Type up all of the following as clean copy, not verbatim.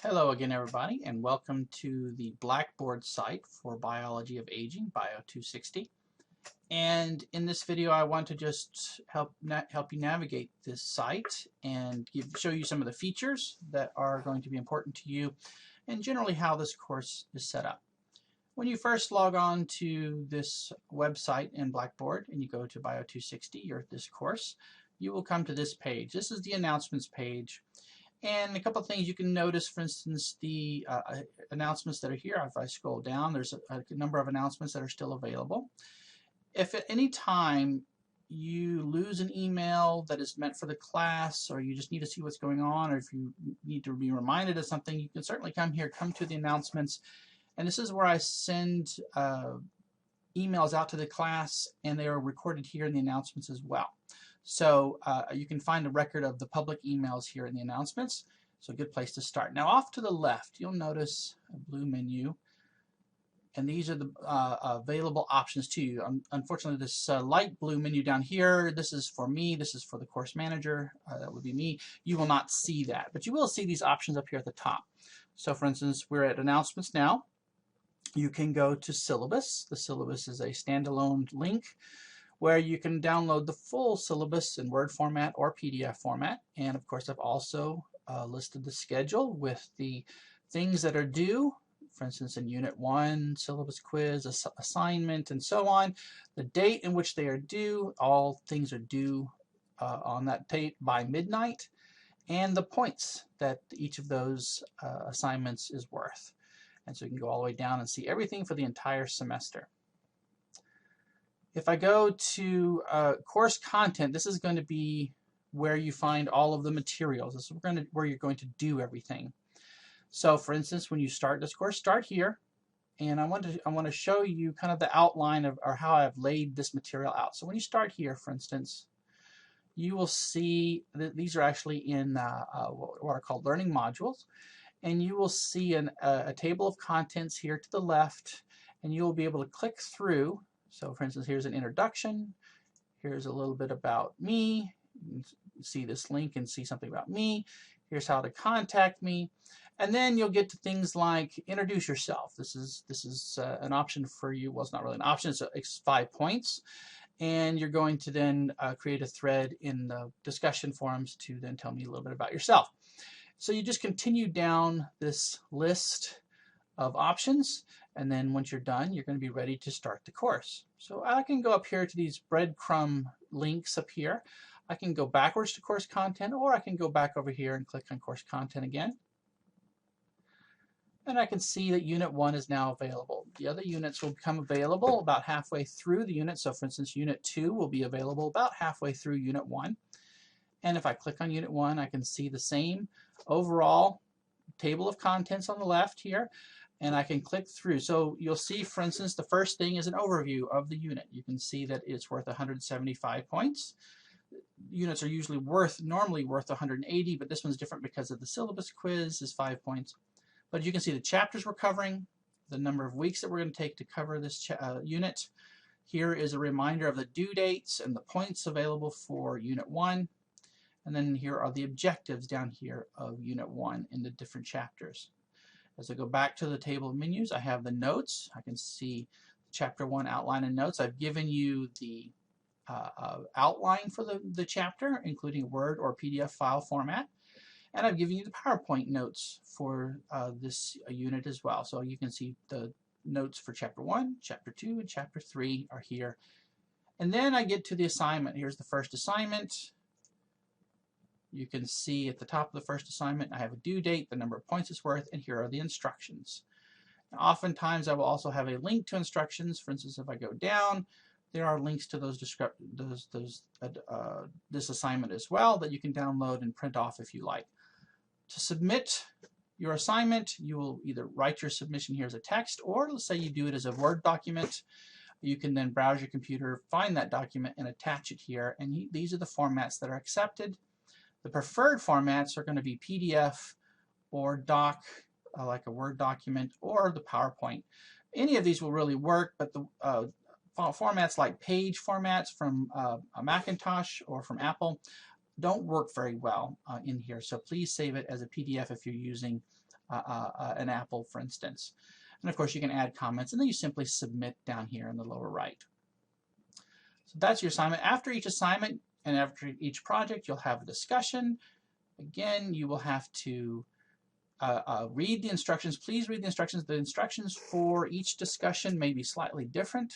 Hello again, everybody, and welcome to the Blackboard site for Biology of Aging, Bio 260. And in this video, I want to just help you navigate this site and show you some of the features that are going to be important to you, and generally how this course is set up. When you first log on to this website in Blackboard and you go to Bio 260 or this course, you will come to this page. This is the announcements page. And a couple of things you can notice, for instance, the announcements that are here. If I scroll down, there's a number of announcements that are still available. If at any time you lose an email that is meant for the class, or you just need to see what's going on, or if you need to be reminded of something, you can certainly come here, come to the announcements. And this is where I send emails out to the class, and they are recorded here in the announcements as well. So you can find a record of the public emails here in the announcements. So a good place to start. Now off to the left, you'll notice a blue menu. And these are the available options to you. Unfortunately, this light blue menu down here, this is for me. This is for the course manager. That would be me. You will not see that. But you will see these options up here at the top. So for instance, we're at announcements now. You can go to Syllabus. The Syllabus is a standalone link where you can download the full syllabus in Word format or PDF format. And of course, I've also listed the schedule with the things that are due. For instance, in Unit 1, syllabus quiz, assignment, and so on. The date in which they are due, all things are due on that date by midnight, and the points that each of those assignments is worth. And so you can go all the way down and see everything for the entire semester. If I go to course content, this is going to be where you find all of the materials. This is where you're going to do everything. So for instance, when you start this course, start here. And I want to show you kind of the outline of or how I've laid this material out. So when you start here, for instance, you will see that these are actually in what are called learning modules. And you will see a table of contents here to the left, and you will be able to click through. So for instance, here's an introduction. Here's a little bit about me. You can see this link and see something about me. Here's how to contact me. And then you'll get to things like introduce yourself. This is an option for you. Well, it's not really an option. It's 5 points. And you're going to then create a thread in the discussion forums to then tell me a little bit about yourself. So you just continue down this list of options, and then once you're done, you're going to be ready to start the course. So I can go up here to these breadcrumb links up here. I can go backwards to course content, or I can go back over here and click on course content again. And I can see that Unit 1 is now available. The other units will become available about halfway through the unit. So for instance, Unit 2 will be available about halfway through Unit 1. And if I click on Unit 1, I can see the same overall table of contents on the left here, and I can click through. So you'll see, for instance, the first thing is an overview of the unit. You can see that it's worth 175 points. Units are usually normally worth 180, but this one's different because of the syllabus quiz is 5 points. But you can see the chapters we're covering, the number of weeks that we're going to take to cover this unit. Here is a reminder of the due dates and the points available for Unit 1. And then here are the objectives down here of Unit 1 in the different chapters. As I go back to the table of menus, I have the notes. I can see Chapter 1 outline and notes. I've given you the outline for the chapter, including Word or PDF file format. And I've given you the PowerPoint notes for this unit as well. So you can see the notes for Chapter 1, Chapter 2, and Chapter 3 are here. And then I get to the assignment. Here's the first assignment. You can see at the top of the first assignment, I have a due date, the number of points it's worth, and here are the instructions. Now, oftentimes, I will also have a link to instructions. For instance, if I go down, there are links to this assignment as well that you can download and print off if you like. To submit your assignment, you will either write your submission here as a text, or let's say you do it as a Word document. You can then browse your computer, find that document, and attach it here. And these are the formats that are accepted. The preferred formats are going to be PDF or doc, like a Word document, or the PowerPoint. Any of these will really work, but the formats like page formats from a Macintosh or from Apple don't work very well in here. So please save it as a PDF if you're using an apple, for instance. And of course, you can add comments, and then you simply submit down here in the lower right. So that's your assignment. After each assignment and after each project, you'll have a discussion. Again, you will have to read the instructions. Please read the instructions. The instructions for each discussion may be slightly different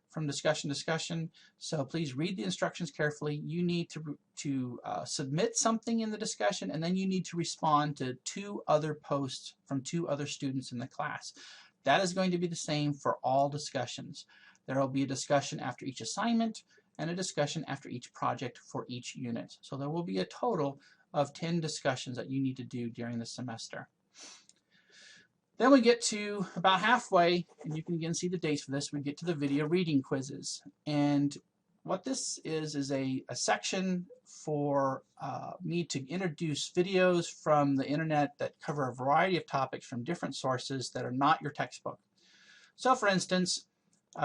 from discussion to discussion, so please read the instructions carefully. You need to submit something in the discussion, and then you need to respond to 2 other posts from 2 other students in the class. That is going to be the same for all discussions. There will be a discussion after each assignment and a discussion after each project for each unit. So there will be a total of 10 discussions that you need to do during the semester. Then we get to about halfway, and you can again see the dates for this. We get to the video reading quizzes. And what this is a section for me to introduce videos from the internet that cover a variety of topics from different sources that are not your textbook. So for instance,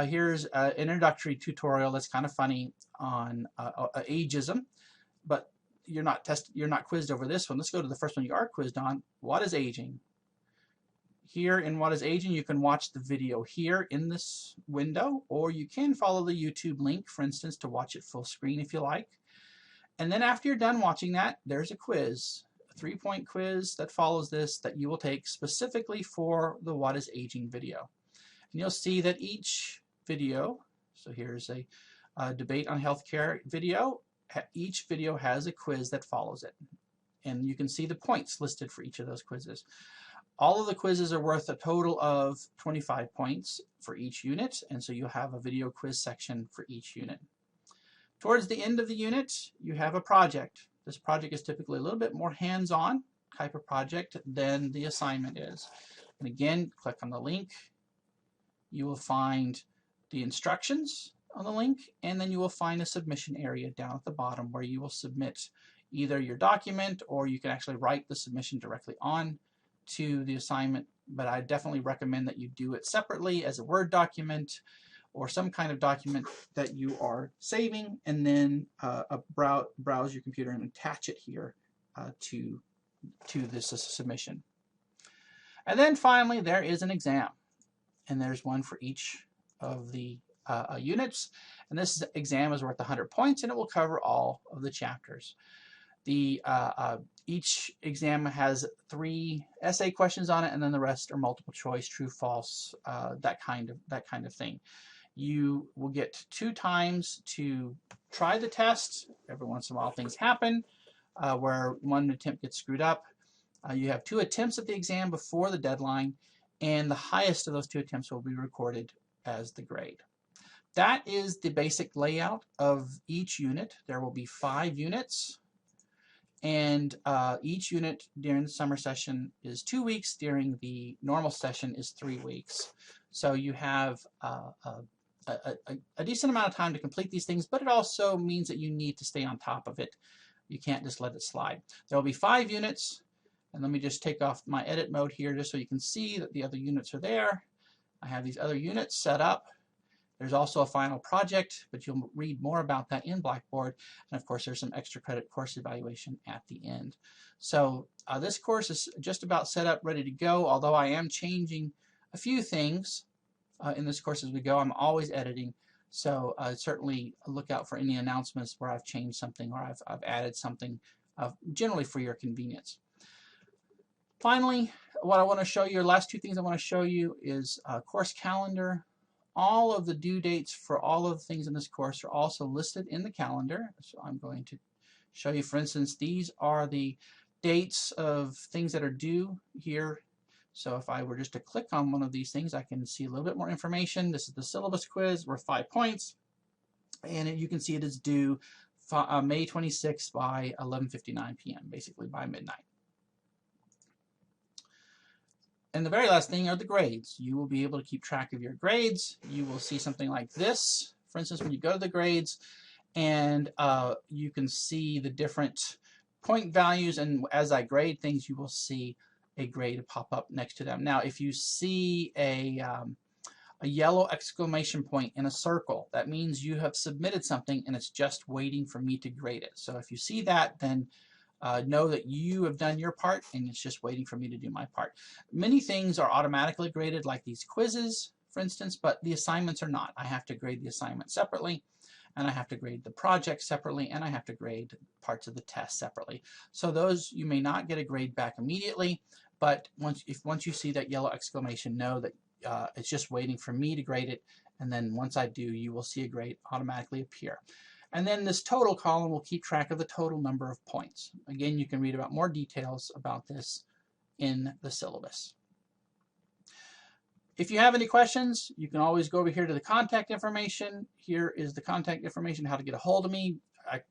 here's an introductory tutorial that's kind of funny on ageism, but you're not quizzed over this one. Let's go to the first one you are quizzed on. What is aging? Here in What is Aging, you can watch the video here in this window, or you can follow the YouTube link, for instance, to watch it full screen if you like. And then after you're done watching that, there's a quiz, a 3-point quiz that follows this that you will take specifically for the What is Aging video. And you'll see that each video, so here's a debate on healthcare video, each video has a quiz that follows it. And you can see the points listed for each of those quizzes. All of the quizzes are worth a total of 25 points for each unit, and so you'll have a video quiz section for each unit. Towards the end of the unit, you have a project. This project is typically a little bit more hands-on type of project than the assignment is. And again, click on the link. You will find the instructions on the link, and then you will find a submission area down at the bottom where you will submit either your document, or you can actually write the submission directly on to the assignment, but I definitely recommend that you do it separately as a Word document or some kind of document that you are saving, and then browse your computer and attach it here to this submission. And then finally, there is an exam, and there's one for each of the units, and this exam is worth 100 points, and it will cover all of the chapters. Each exam has 3 essay questions on it, and then the rest are multiple choice, true, false, that kind of thing. You will get 2 times to try the test. Every once in a while things happen where one attempt gets screwed up. You have 2 attempts at the exam before the deadline, and the highest of those 2 attempts will be recorded as the grade. That is the basic layout of each unit. There will be 5 units. And each unit during the summer session is 2 weeks. During the normal session is 3 weeks. So you have a decent amount of time to complete these things, but it also means that you need to stay on top of it. You can't just let it slide. There will be 5 units, and let me just take off my edit mode here just so you can see that the other units are there. I have these other units set up. There's also a final project, but you'll read more about that in Blackboard. And of course, there's some extra credit course evaluation at the end. So this course is just about set up, ready to go, although I am changing a few things in this course as we go. I'm always editing, so certainly look out for any announcements where I've changed something or I've added something, generally for your convenience. Finally, what I want to show you, last 2 things I want to show you is course calendar. All of the due dates for all of the things in this course are also listed in the calendar. So I'm going to show you, for instance, these are the dates of things that are due here. So if I were just to click on one of these things, I can see a little bit more information. This is the syllabus quiz worth 5 points. And you can see it is due May 26th by 11:59 p.m., basically by midnight. And the very last thing are the grades. You will be able to keep track of your grades. You will see something like this, for instance, when you go to the grades, and you can see the different point values, and as I grade things, you will see a grade pop up next to them. Now, if you see a yellow exclamation point in a circle, that means you have submitted something and it's just waiting for me to grade it. So if you see that, then know that you have done your part and it's just waiting for me to do my part. Many things are automatically graded, like these quizzes, for instance, but the assignments are not. I have to grade the assignment separately, and I have to grade the project separately, and I have to grade parts of the test separately. So those, you may not get a grade back immediately, but once you see that yellow exclamation, know that it's just waiting for me to grade it, and then once I do, you will see a grade automatically appear. And then this total column will keep track of the total number of points. Again, you can read about more details about this in the syllabus. If you have any questions, you can always go over here to the contact information. Here is the contact information, how to get a hold of me.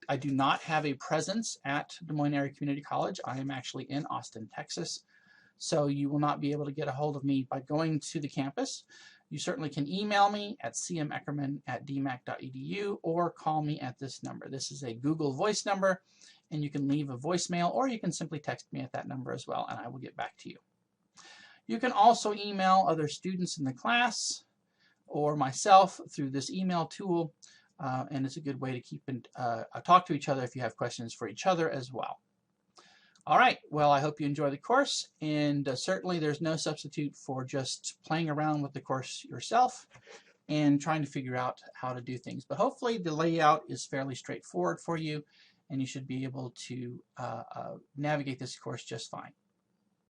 I do not have a presence at Des Moines Area Community College. I am actually in Austin, Texas. So you will not be able to get a hold of me by going to the campus. You certainly can email me at cmeckerman@dmac.edu or call me at this number. This is a Google Voice number, and you can leave a voicemail, or you can simply text me at that number as well, and I will get back to you. You can also email other students in the class or myself through this email tool, and it's a good way to keep in talk to each other if you have questions for each other as well. All right, well, I hope you enjoy the course, and certainly there's no substitute for just playing around with the course yourself and trying to figure out how to do things. But hopefully the layout is fairly straightforward for you, and you should be able to navigate this course just fine.